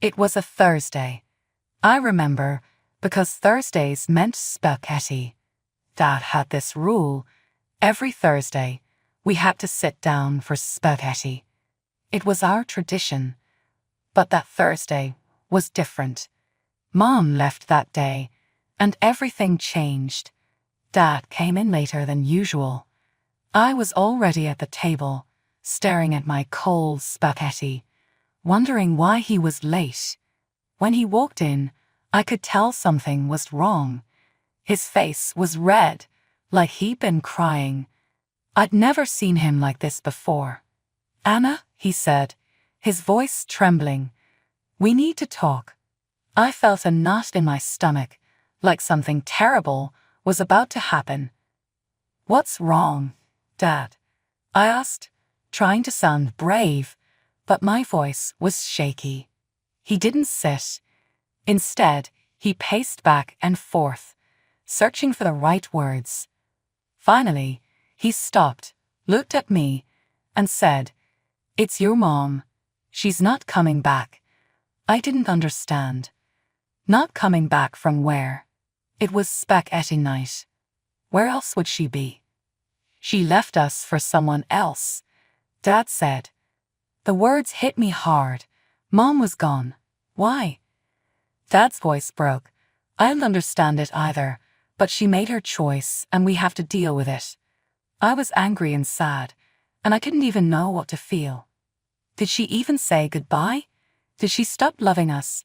It was a Thursday. I remember, because Thursdays meant spaghetti. Dad had this rule. Every Thursday, we had to sit down for spaghetti. It was our tradition. But that Thursday was different. Mom left that day, and everything changed. Dad came in later than usual. I was already at the table, staring at my cold spaghetti, wondering why he was late. When he walked in, I could tell something was wrong. His face was red, like he'd been crying. I'd never seen him like this before. "Anna," he said, his voice trembling, "we need to talk." I felt a knot in my stomach, like something terrible was about to happen. "What's wrong, Dad?" I asked, trying to sound brave, but my voice was shaky. He didn't sit. Instead, he paced back and forth, searching for the right words. Finally, he stopped, looked at me, and said, "It's your mom. She's not coming back." I didn't understand. Not coming back from where? It was spaghetti night. Where else would she be? "She left us for someone else," Dad said. The words hit me hard. Mom was gone. Why? Dad's voice broke. I don't understand it either, but she made her choice and we have to deal with it. I was angry and sad, and I didn't even know what to feel. Did she even say goodbye? Did she stop loving us?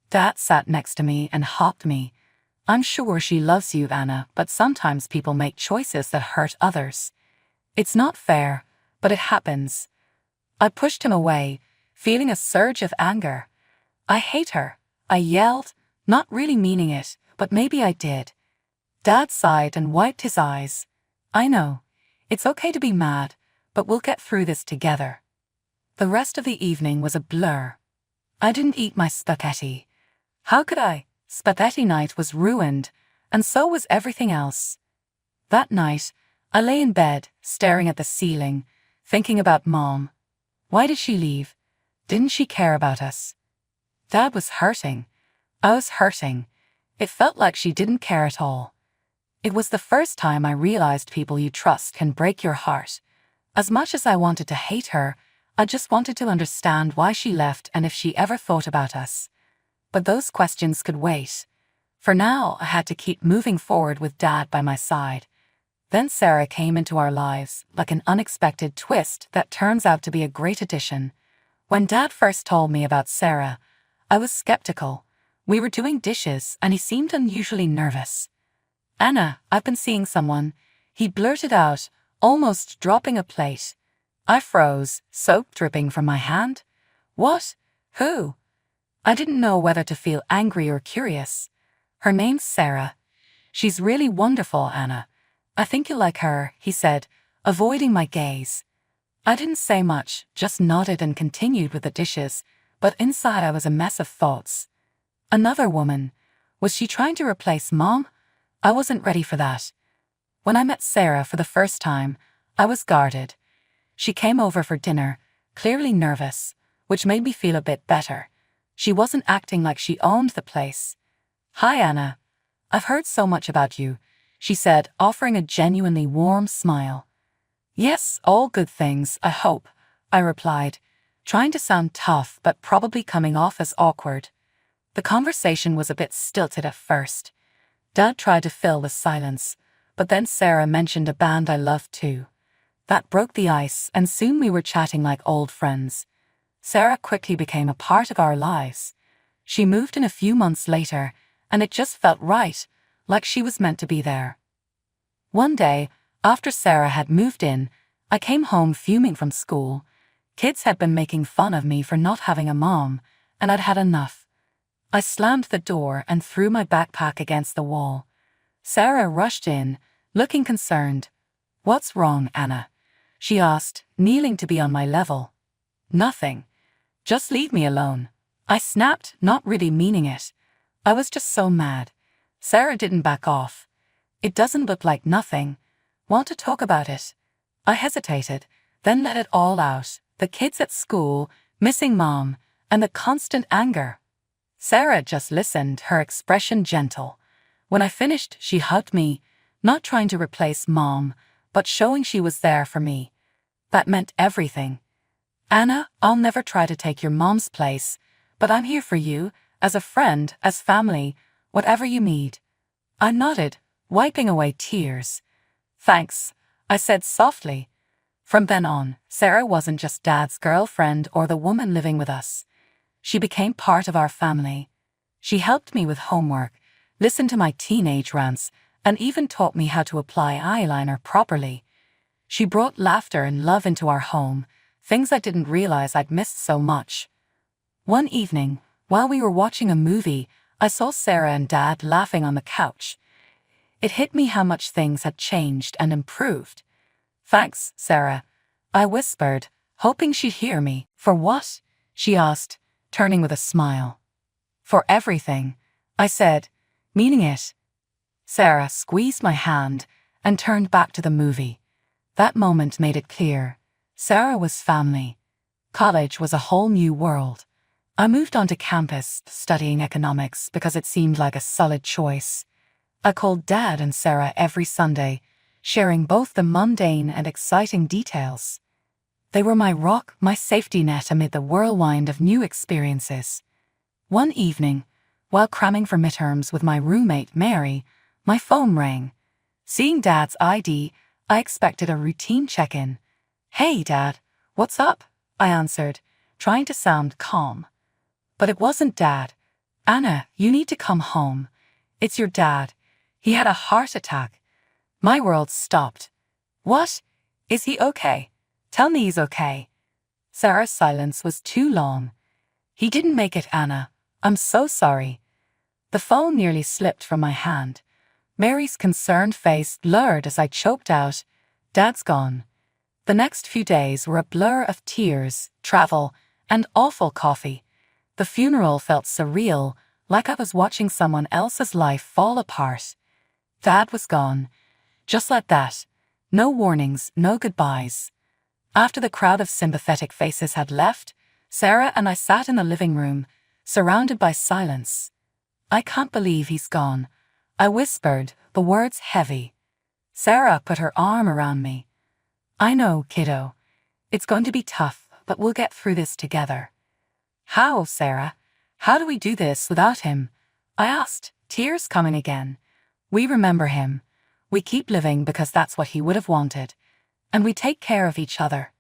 Dad sat next to me and hugged me. "I'm sure she loves you, Anna, but sometimes people make choices that hurt others. It's not fair, but it happens." I pushed him away, feeling a surge of anger. "I hate her," I yelled, not really meaning it, but maybe I did. Dad sighed and wiped his eyes. "I know. It's okay to be mad, but we'll get through this together." The rest of the evening was a blur. I didn't eat my spaghetti. How could I? Spaghetti night was ruined, and so was everything else. That night, I lay in bed, staring at the ceiling, thinking about Mom. Why did she leave? Didn't she care about us? Dad was hurting. I was hurting. It felt like she didn't care at all. It was the first time I realized people you trust can break your heart. As much as I wanted to hate her, I just wanted to understand why she left and if she ever thought about us. But those questions could wait. For now, I had to keep moving forward with Dad by my side. Then Sarah came into our lives, like an unexpected twist that turns out to be a great addition. When Dad first told me about Sarah, I was skeptical. We were doing dishes, and he seemed unusually nervous. "Anna, I've been seeing someone," he blurted out, almost dropping a plate. I froze, soap dripping from my hand. "What? Who?" I didn't know whether to feel angry or curious. "Her name's Sarah. She's really wonderful, Anna. I think you'll like her," he said, avoiding my gaze. I didn't say much, just nodded and continued with the dishes, but inside I was a mess of thoughts. Another woman. Was she trying to replace Mom? I wasn't ready for that. When I met Sarah for the first time, I was guarded. She came over for dinner, clearly nervous, which made me feel a bit better. She wasn't acting like she owned the place. "Hi, Anna. I've heard so much about you," she said, offering a genuinely warm smile. "Yes, all good things, I hope," I replied, trying to sound tough but probably coming off as awkward. The conversation was a bit stilted at first. Dad tried to fill the silence, but then Sarah mentioned a band I loved too. That broke the ice, and soon we were chatting like old friends. Sarah quickly became a part of our lives. She moved in a few months later, and it just felt right, like she was meant to be there. One day, after Sarah had moved in, I came home fuming from school. Kids had been making fun of me for not having a mom, and I'd had enough. I slammed the door and threw my backpack against the wall. Sarah rushed in, looking concerned. "What's wrong, Anna?" she asked, kneeling to be on my level. "Nothing. Just leave me alone," I snapped, not really meaning it. I was just so mad. Sarah didn't back off. "It doesn't look like nothing. Want to talk about it?" I hesitated, then let it all out. The kids at school, missing Mom, and the constant anger. Sarah just listened, her expression gentle. When I finished, she hugged me, not trying to replace Mom, but showing she was there for me. That meant everything. Anna, I'll never try to take your mom's place, but I'm here for you, as a friend, as family, whatever you need. I nodded, wiping away tears. Thanks, I said softly. From then on, Sarah wasn't just Dad's girlfriend or the woman living with us. She became part of our family. She helped me with homework, listened to my teenage rants, and even taught me how to apply eyeliner properly. She brought laughter and love into our home, things I didn't realize I'd missed so much. One evening, while we were watching a movie, I saw Sarah and Dad laughing on the couch. It hit me how much things had changed and improved. Thanks, Sarah, I whispered, hoping she'd hear me. For what? She asked, turning with a smile. For everything, I said, meaning it. Sarah squeezed my hand and turned back to the movie. That moment made it clear. Sarah was family. College was a whole new world. I moved onto campus studying economics because it seemed like a solid choice. I called Dad and Sarah every Sunday, sharing both the mundane and exciting details. They were my rock, my safety net amid the whirlwind of new experiences. One evening, while cramming for midterms with my roommate Mary, my phone rang. Seeing Dad's ID, I expected a routine check-in. Hey, Dad, what's up? I answered, trying to sound calm. But it wasn't Dad. Anna, you need to come home. It's your dad. He had a heart attack. My world stopped. What? Is he okay? Tell me he's okay. Sarah's silence was too long. He didn't make it, Anna. I'm so sorry. The phone nearly slipped from my hand. Mary's concerned face blurred as I choked out, Dad's gone. The next few days were a blur of tears, travel, and awful coffee. The funeral felt surreal, like I was watching someone else's life fall apart. Dad was gone. Just like that. No warnings, no goodbyes. After the crowd of sympathetic faces had left, Sarah and I sat in the living room, surrounded by silence. I can't believe he's gone, I whispered, the words heavy. Sarah put her arm around me. I know, kiddo. It's going to be tough, but we'll get through this together. How, Sarah? How do we do this without him? I asked, tears coming again. We remember him. We keep living because that's what he would have wanted. And we take care of each other.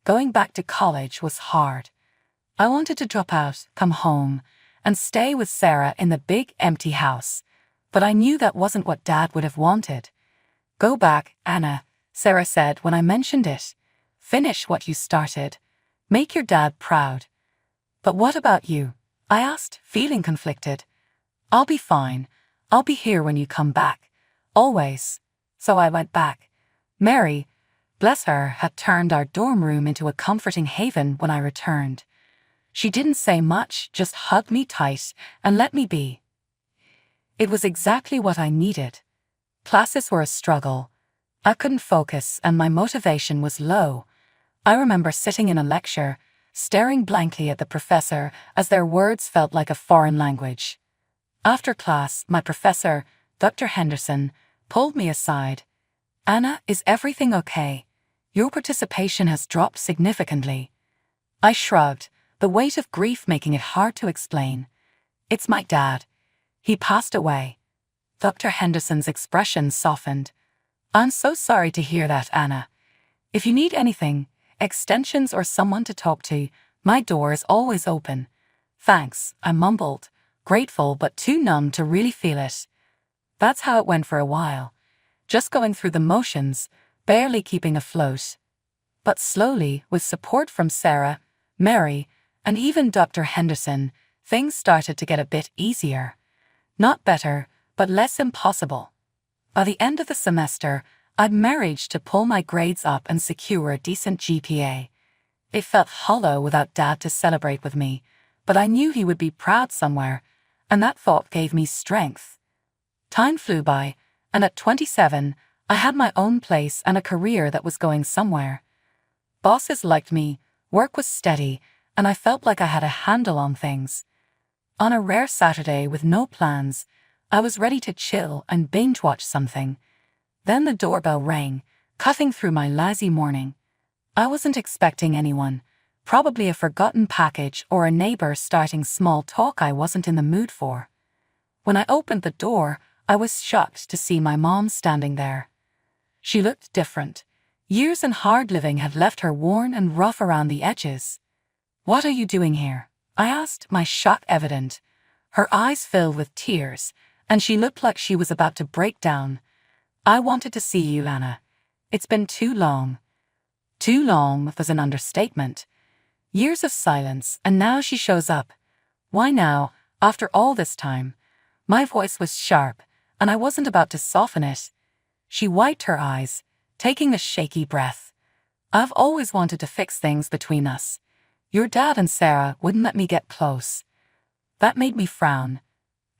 Going back to college was hard. I wanted to drop out, come home, and stay with Sarah in the big empty house. But I knew that wasn't what Dad would have wanted. Go back, Anna, Sarah said when I mentioned it. Finish what you started. Make your dad proud. But what about you? I asked, feeling conflicted. I'll be fine. I'll be here when you come back. Always. So I went back. Mary, bless her, had turned our dorm room into a comforting haven when I returned. She didn't say much, just hugged me tight and let me be. It was exactly what I needed. Classes were a struggle. I couldn't focus and my motivation was low. I remember sitting in a lecture, staring blankly at the professor as their words felt like a foreign language. After class, my professor, Dr. Henderson, pulled me aside. Anna, is everything okay? Your participation has dropped significantly. I shrugged, the weight of grief making it hard to explain. It's my dad. He passed away. Dr. Henderson's expression softened. I'm so sorry to hear that, Anna. If you need anything, extensions or someone to talk to, my door is always open. Thanks, I mumbled, grateful but too numb to really feel it. That's how it went for a while. Just going through the motions, barely keeping afloat. But slowly, with support from Sarah, Mary, and even Dr. Henderson, things started to get a bit easier. Not better, but less impossible. By the end of the semester, I'd managed to pull my grades up and secure a decent GPA. It felt hollow without Dad to celebrate with me, but I knew he would be proud somewhere, and that thought gave me strength. Time flew by, and at 27, I had my own place and a career that was going somewhere. Bosses liked me, work was steady, and I felt like I had a handle on things. On a rare Saturday with no plans, I was ready to chill and binge-watch something. Then the doorbell rang, cutting through my lazy morning. I wasn't expecting anyone, probably a forgotten package or a neighbor starting small talk I wasn't in the mood for. When I opened the door, I was shocked to see my mom standing there. She looked different. Years and hard living had left her worn and rough around the edges. "What are you doing here?" I asked, my shock evident. Her eyes filled with tears, and she looked like she was about to break down. "I wanted to see you, Anna. It's been too long." Too long was an understatement. Years of silence, and now she shows up. Why now, after all this time? My voice was sharp, and I wasn't about to soften it. She wiped her eyes, taking a shaky breath. "I've always wanted to fix things between us. Your dad and Sarah wouldn't let me get close." That made me frown.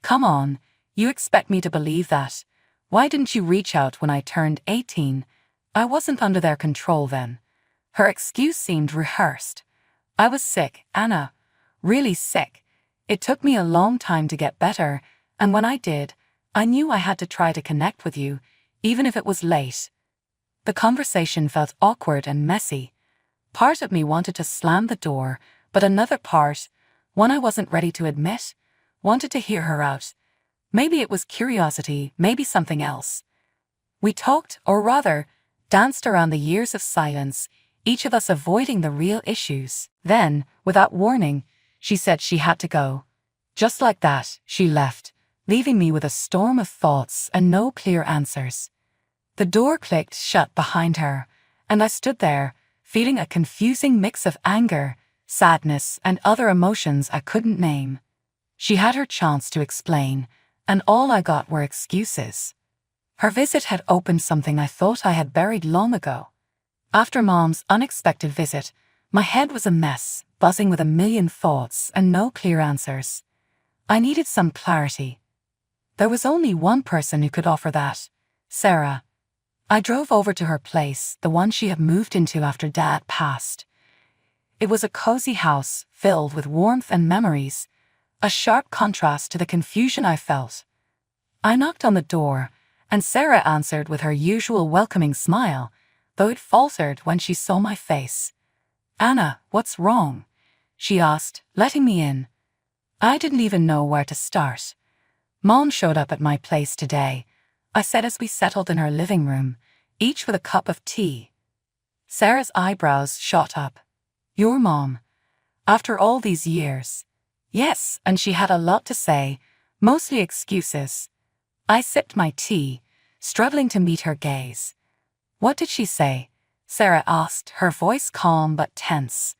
"Come on, you expect me to believe that? Why didn't you reach out when I turned 18? I wasn't under their control then." Her excuse seemed rehearsed. "I was sick, Anna. Really sick. It took me a long time to get better, and when I did, I knew I had to try to connect with you, even if it was late." The conversation felt awkward and messy. Part of me wanted to slam the door, but another part, one I wasn't ready to admit, wanted to hear her out. Maybe it was curiosity, maybe something else. We talked, or rather, danced around the years of silence, each of us avoiding the real issues. Then, without warning, she said she had to go. Just like that, she left, leaving me with a storm of thoughts and no clear answers. The door clicked shut behind her, and I stood there, feeling a confusing mix of anger, sadness, and other emotions I couldn't name. She had her chance to explain, and all I got were excuses. Her visit had opened something I thought I had buried long ago. After Mom's unexpected visit, my head was a mess, buzzing with a million thoughts and no clear answers. I needed some clarity. There was only one person who could offer that: Sarah. I drove over to her place, the one she had moved into after Dad passed. It was a cozy house filled with warmth and memories, a sharp contrast to the confusion I felt. I knocked on the door, and Sarah answered with her usual welcoming smile, though it faltered when she saw my face. "Anna, what's wrong?" she asked, letting me in. I didn't even know where to start. "Mom showed up at my place today," I said as we settled in her living room, each with a cup of tea. Sarah's eyebrows shot up. "Your mom? After all these years?" "Yes," and she had a lot to say, mostly excuses. I sipped my tea, struggling to meet her gaze. "What did she say?" Sarah asked, her voice calm but tense.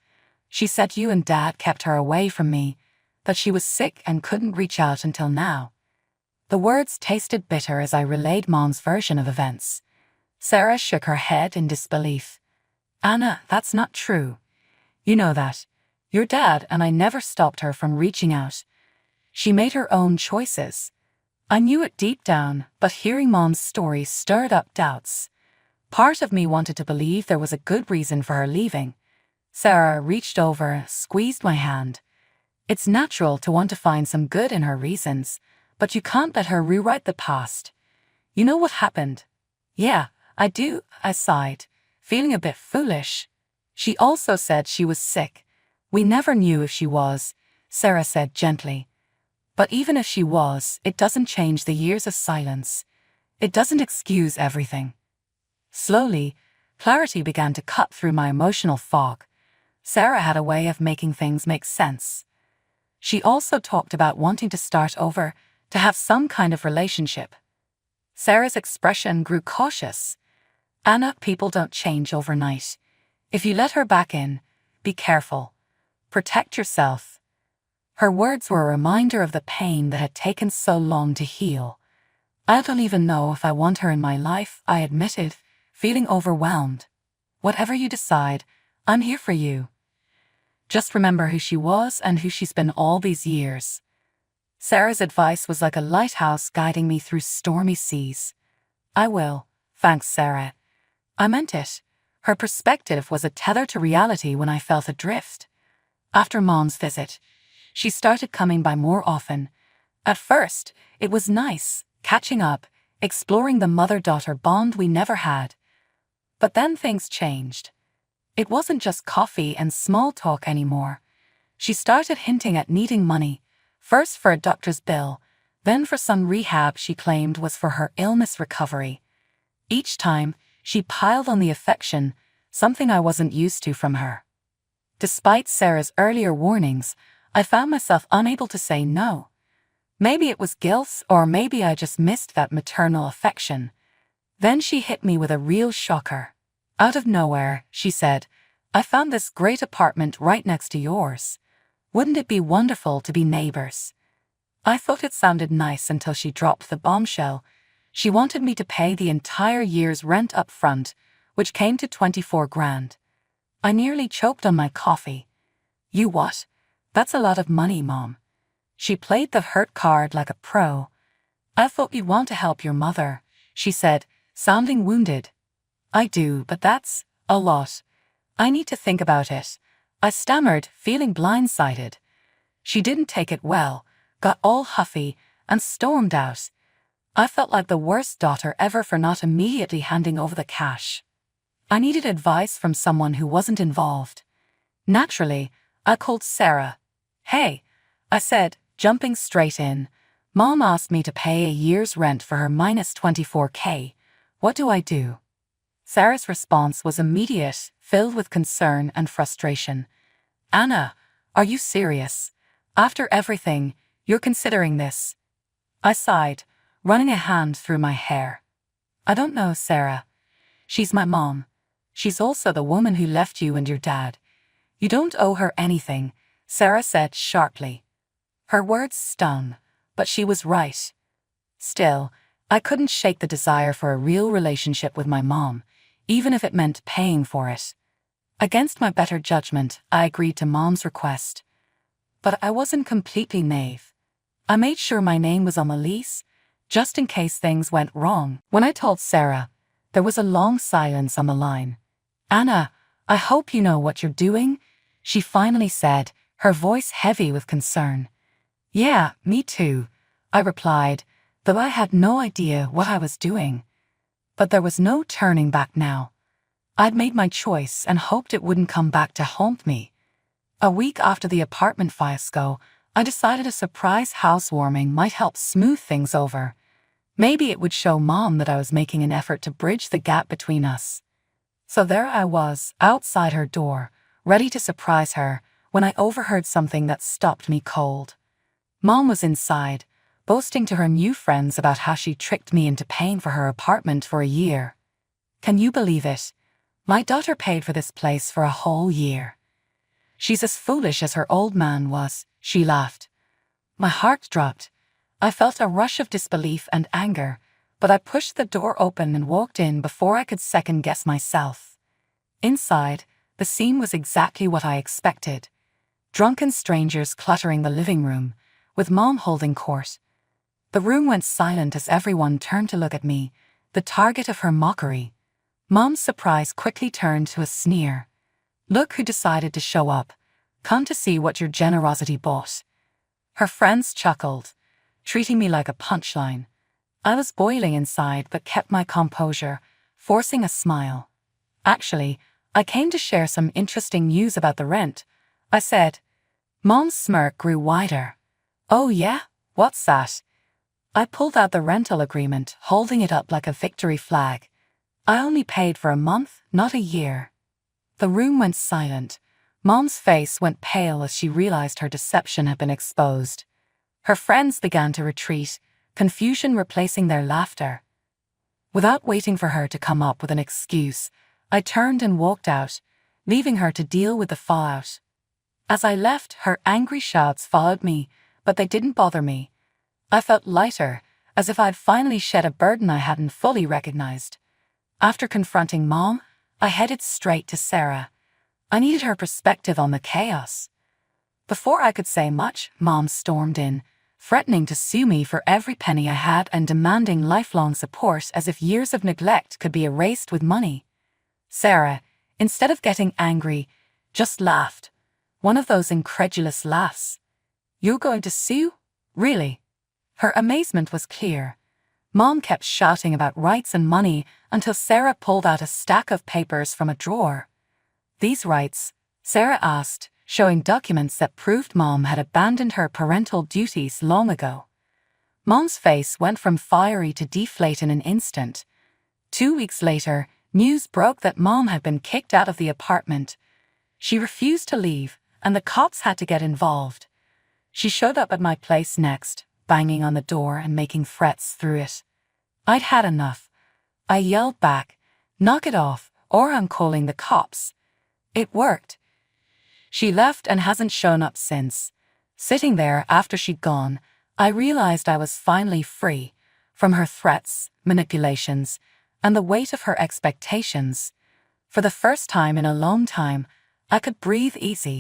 "She said you and Dad kept her away from me, that she was sick and couldn't reach out until now." The words tasted bitter as I relayed Mom's version of events. Sarah shook her head in disbelief. "Anna, that's not true. You know that. Your dad and I never stopped her from reaching out. She made her own choices." I knew it deep down, but hearing Mom's story stirred up doubts. Part of me wanted to believe there was a good reason for her leaving. Sarah reached over, squeezed my hand. "It's natural to want to find some good in her reasons, but you can't let her rewrite the past. You know what happened?" "Yeah, I do," I sighed, feeling a bit foolish. "She also said she was sick. We never knew if she was," Sarah said gently. "But even if she was, it doesn't change the years of silence. It doesn't excuse everything." Slowly, clarity began to cut through my emotional fog. Sarah had a way of making things make sense. She also talked about wanting to start over, to have some kind of relationship. Sarah's expression grew cautious. "Anna, people don't change overnight. If you let her back in, be careful. Protect yourself." Her words were a reminder of the pain that had taken so long to heal. "I don't even know if I want her in my life," I admitted, feeling overwhelmed. "Whatever you decide, I'm here for you. Just remember who she was and who she's been all these years." Sarah's advice was like a lighthouse guiding me through stormy seas. "I will. Thanks, Sarah." I meant it. Her perspective was a tether to reality when I felt adrift. After Mom's visit, She started coming by more often. At first, it was nice, catching up, exploring the mother-daughter bond we never had. But then things changed. It wasn't just coffee and small talk anymore. She started hinting at needing money, first for a doctor's bill, then for some rehab she claimed was for her illness recovery. Each time, she piled on the affection, something I wasn't used to from her. Despite Sarah's earlier warnings, I found myself unable to say no. Maybe it was guilt, or maybe I just missed that maternal affection. Then she hit me with a real shocker. Out of nowhere, she said, "I found this great apartment right next to yours. Wouldn't it be wonderful to be neighbors?" I thought it sounded nice until she dropped the bombshell. She wanted me to pay the entire year's rent up front, which came to 24 grand. I nearly choked on my coffee. "You what? That's a lot of money, Mom." She played the hurt card like a pro. "I thought you'd want to help your mother," she said, sounding wounded. "I do, but that's a lot. I need to think about it," I stammered, feeling blindsided. She didn't take it well, got all huffy, and stormed out. I felt like the worst daughter ever for not immediately handing over the cash. I needed advice from someone who wasn't involved. Naturally, I called Sarah. "Hey," I said, jumping straight in. "Mom asked me to pay a year's rent for her minus 24K. What do I do?" Sarah's response was immediate, filled with concern and frustration. "Anna, are you serious? After everything, you're considering this?" I sighed, running a hand through my hair. "I don't know, Sarah. She's my mom. She's also the woman who left you and your dad. You don't owe her anything," Sarah said sharply. Her words stung, but she was right. Still, I couldn't shake the desire for a real relationship with my mom, even if it meant paying for it. Against my better judgment, I agreed to Mom's request. But I wasn't completely naive. I made sure my name was on the lease, just in case things went wrong. When I told Sarah, there was a long silence on the line. "Anna, I hope you know what you're doing," she finally said, her voice heavy with concern. "Yeah, me too," I replied, though I had no idea what I was doing. But there was no turning back now. I'd made my choice and hoped it wouldn't come back to haunt me. A week after the apartment fiasco, I decided a surprise housewarming might help smooth things over. Maybe it would show Mom that I was making an effort to bridge the gap between us. So there I was, outside her door, ready to surprise her, when I overheard something that stopped me cold. Mom was inside, boasting to her new friends about how she tricked me into paying for her apartment for a year. "Can you believe it? My daughter paid for this place for a whole year. She's as foolish as her old man was," she laughed. My heart dropped. I felt a rush of disbelief and anger, but I pushed the door open and walked in before I could second-guess myself. Inside, the scene was exactly what I expected. Drunken strangers cluttering the living room, with Mom holding court. The room went silent as everyone turned to look at me, the target of her mockery. Mom's surprise quickly turned to a sneer. "Look who decided to show up. Come to see what your generosity bought." Her friends chuckled, treating me like a punchline. I was boiling inside but kept my composure, forcing a smile. "Actually, I came to share some interesting news about the rent," I said. Mom's smirk grew wider. "Oh yeah? What's that?" I pulled out the rental agreement, holding it up like a victory flag. "I only paid for a month, not a year." The room went silent. Mom's face went pale as she realized her deception had been exposed. Her friends began to retreat, confusion replacing their laughter. Without waiting for her to come up with an excuse, I turned and walked out, leaving her to deal with the fallout. As I left, her angry shouts followed me, but they didn't bother me. I felt lighter, as if I'd finally shed a burden I hadn't fully recognized. After confronting Mom, I headed straight to Sarah. I needed her perspective on the chaos. Before I could say much, Mom stormed in, threatening to sue me for every penny I had and demanding lifelong support as if years of neglect could be erased with money. Sarah, instead of getting angry, just laughed. One of those incredulous laughs. "You're going to sue? Really?" Her amazement was clear. Mom kept shouting about rights and money until Sarah pulled out a stack of papers from a drawer. "These rights?" Sarah asked, showing documents that proved Mom had abandoned her parental duties long ago. Mom's face went from fiery to deflate in an instant. 2 weeks later, news broke that Mom had been kicked out of the apartment. She refused to leave, and the cops had to get involved. She showed up at my place next, banging on the door and making threats through it. I'd had enough. I yelled back, "Knock it off, or I'm calling the cops." It worked. She left and hasn't shown up since. Sitting there after she'd gone, I realized I was finally free from her threats, manipulations, and the weight of her expectations. For the first time in a long time, I could breathe easy.